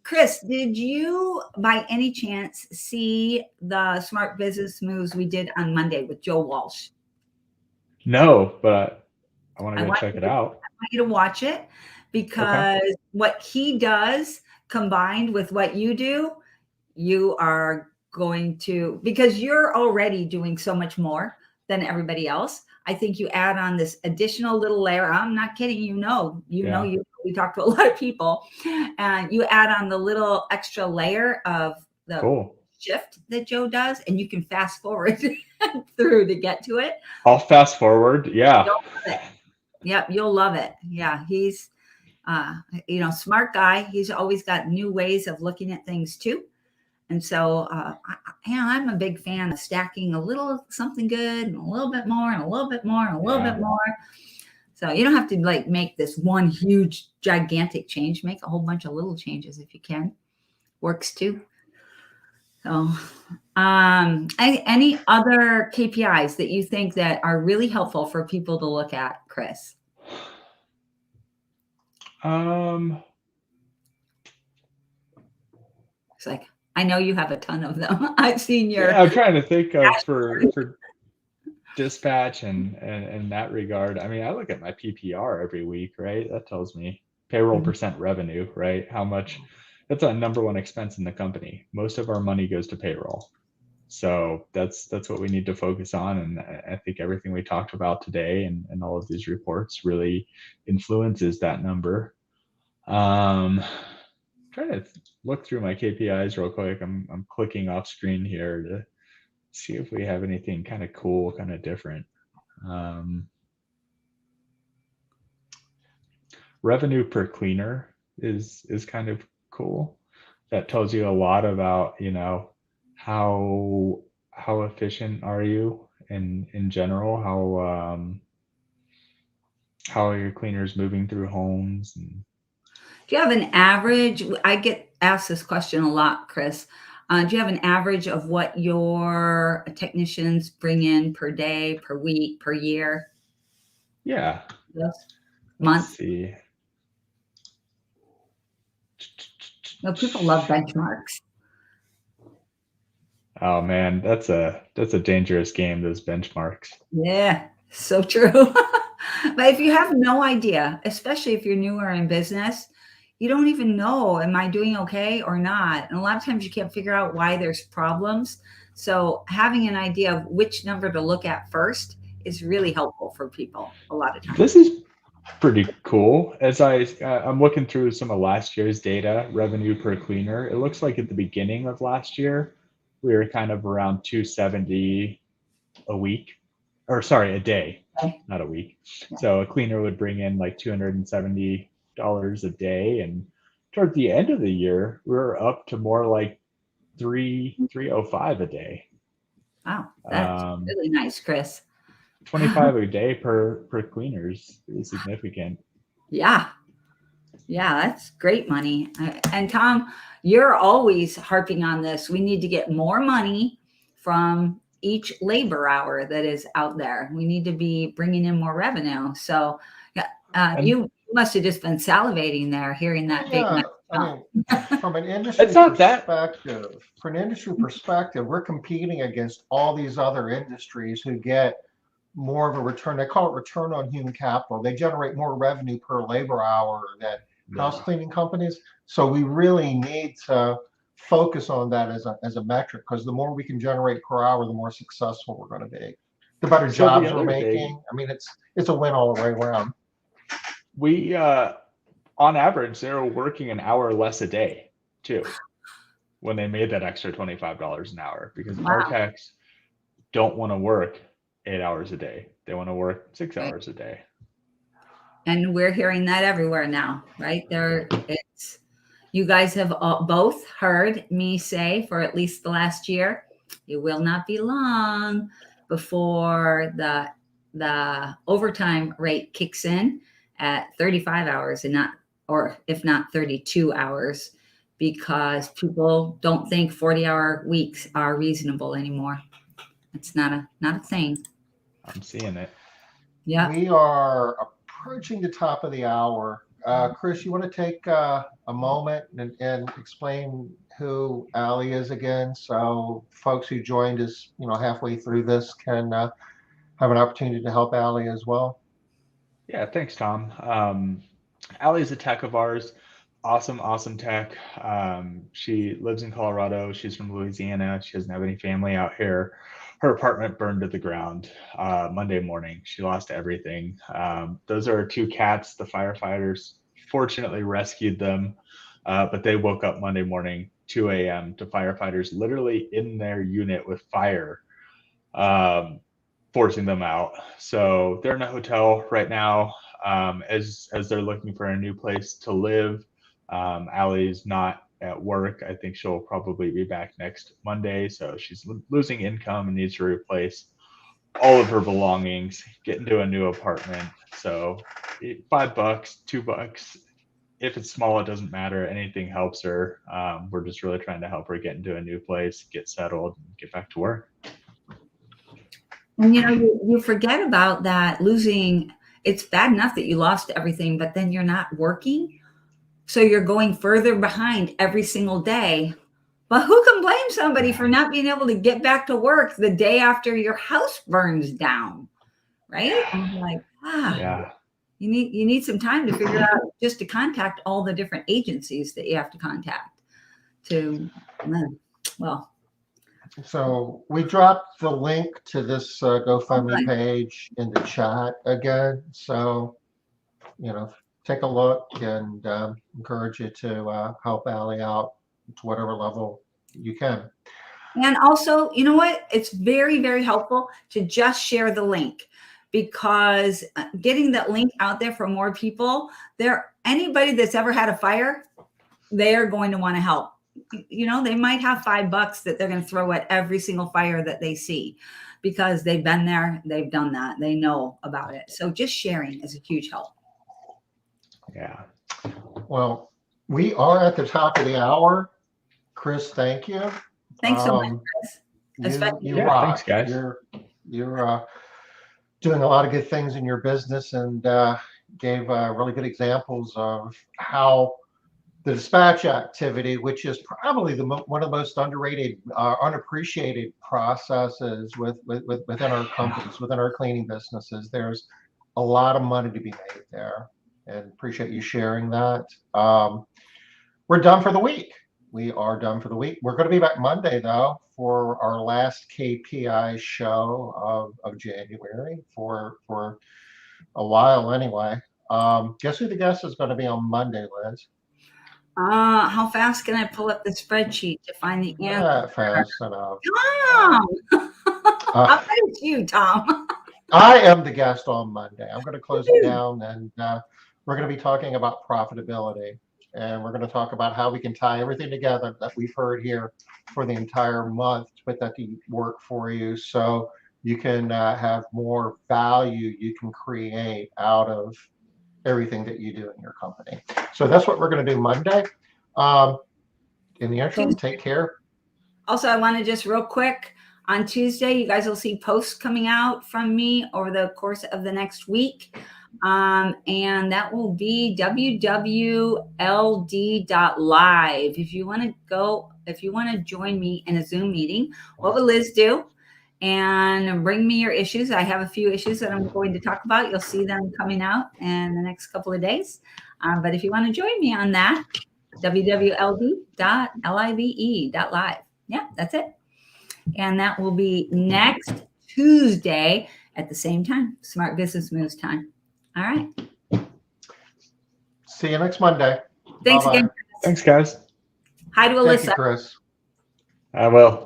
Chris, did you by any chance see the Smart Business Moves we did on Monday with Joe Walsh? No, but I want to go check it out. I want you to watch it because what he does combined with what you do, you are going to, because you're already doing so much more than everybody else. I think you add on this additional little layer. I'm not kidding. We talk to a lot of people, and you add on the little extra layer of the shift that Joe does, and you can fast forward through to get to it. I'll fast forward. Yeah. You'll love it. Yep. You'll love it. Yeah. He's, smart guy. He's always got new ways of looking at things too. And so, I'm a big fan of stacking a little something good and a little bit more and a little bit more and a little bit more. So you don't have to make this one huge, gigantic change. Make a whole bunch of little changes if you can. Works too. So, any other KPIs that you think that are really helpful for people to look at, Chris? It's like, I know you have a ton of them. I've seen your. Yeah, I'm trying to think of for dispatch and in that regard. I mean, I look at my PPR every week, right? That tells me payroll percent revenue, right? How much. That's our number one expense in the company. Most of our money goes to payroll. So that's what we need to focus on. And I think everything we talked about today and all of these reports really influences that number. Trying to look through my KPIs real quick. I'm clicking off screen here to see if we have anything kind of cool, kind of different. Revenue per cleaner is kind of cool. That tells you a lot about, how efficient are you in general, how are your cleaners moving through homes. And do you have an average? I get asked this question a lot, Chris. Do you have an average of what your technicians bring in per day, per week, per year? Yeah. Yes. Let's Month? see. No, people love benchmarks. Oh man, that's a dangerous game, those benchmarks. Yeah, so true. But if you have no idea, especially if you're newer in business, you don't even know, am I doing okay or not? And a lot of times you can't figure out why there's problems. So having an idea of which number to look at first is really helpful for people a lot of times. This is pretty cool. As I'm looking through some of last year's data, revenue per cleaner, it looks like at the beginning of last year, we were kind of around 270 a week, or sorry, a day, Okay. not a week. Yeah. So a cleaner would bring in like $270 a day. And toward the end of the year, we were up to more like 305 a day. Wow, that's really nice, Chris. 25 a day per cleaner is pretty significant. Yeah. Yeah, that's great money. And Tom, you're always harping on this. We need to get more money from each labor hour that is out there. We need to be bringing in more revenue. So you must have just been salivating there hearing that big Yeah, number. I mean, from an industry It's not that. perspective, we're competing against all these other industries who get more of a return. They call it return on human capital. They generate more revenue per labor hour than house cleaning companies. So we really need to focus on that as a metric, because the more we can generate per hour, the more successful we're going to be. The better So jobs the we're other day- making. I mean, it's a win all the way around. We on average, they were working an hour less a day too when they made that extra $25 an hour, because Wow. our techs don't want to work 8 hours a day. They want to work 6 hours a day. And we're hearing that everywhere now, right? You guys have both heard me say for at least the last year, it will not be long before the overtime rate kicks in at 35 hours and not, or if not 32 hours, because people don't think 40-hour weeks are reasonable anymore. It's not a thing. I'm seeing it. Yeah. We are approaching the top of the hour. Chris, you want to take a moment and explain who Allie is again, so folks who joined us, halfway through this can have an opportunity to help Allie as well. Yeah, thanks, Tom. Allie is a tech of ours. Awesome tech. She lives in Colorado. She's from Louisiana. She doesn't have any family out here. Her apartment burned to the ground Monday morning. She lost everything. Those are her 2 cats. The firefighters fortunately rescued them, but they woke up Monday morning, 2 a.m. to firefighters literally in their unit with fire, forcing them out. So they're in a hotel right now as they're looking for a new place to live. Allie's not at work. I think she'll probably be back next Monday. So she's losing income and needs to replace all of her belongings, get into a new apartment. So $5, $2. If it's small, it doesn't matter. Anything helps her. We're just really trying to help her get into a new place, get settled, and get back to work. And you forget about that losing. It's bad enough that you lost everything, but then you're not working. So you're going further behind every single day. But who can blame somebody for not being able to get back to work the day after your house burns down? Right? I'm like, Yeah. You need some time to figure out, just to contact all the different agencies that you have to contact well. So we dropped the link to this GoFundMe page in the chat again. So, take a look, and encourage you to help Allie out to whatever level you can. And also, you know what? It's very, very helpful to just share the link, because getting that link out there for more people, anybody that's ever had a fire, they are going to want to help. They might have $5 that they're going to throw at every single fire that they see, because they've been there, they've done that, they know about it. So just sharing is a huge help. Yeah. Well, we are at the top of the hour. Chris, thank you. Thanks so much, Chris. Especially You Yeah, rock. thanks, guys. You're doing a lot of good things in your business, and gave really good examples of how the dispatch activity, which is probably one of the most underrated, unappreciated processes within our companies, within our cleaning businesses. There's a lot of money to be made there, and appreciate you sharing that. We're done for the week. We are done for the week. We're going to be back Monday, though, for our last KPI show of January for a while anyway. Guess who the guest is going to be on Monday, Liz? how fast can I pull up the spreadsheet to find the answer? Not fast enough. Tom! I bet it's you, Tom. I am the guest on Monday. I'm going to close it down, and we're going to be talking about profitability. And we're going to talk about how we can tie everything together that we've heard here for the entire month to put that to work for you, so you can have more value you can create out of everything that you do in your company. So that's what we're going to do Monday. In the interim, take care. Also, I want to just real quick, on Tuesday, you guys will see posts coming out from me over the course of the next week. And that will be wwld.live. If you want to join me in a Zoom meeting, what will Liz do? And bring me your issues. I have a few issues that I'm going to talk about. You'll see them coming out in the next couple of days. But if you want to join me on that, wwld.live.live. Yeah, that's it. And that will be next Tuesday at the same time, Smart Business Moves time. All right. See you next Monday. Thanks Bye-bye. again. Thanks, guys. Hi to Thank Alyssa. you, Chris. I will.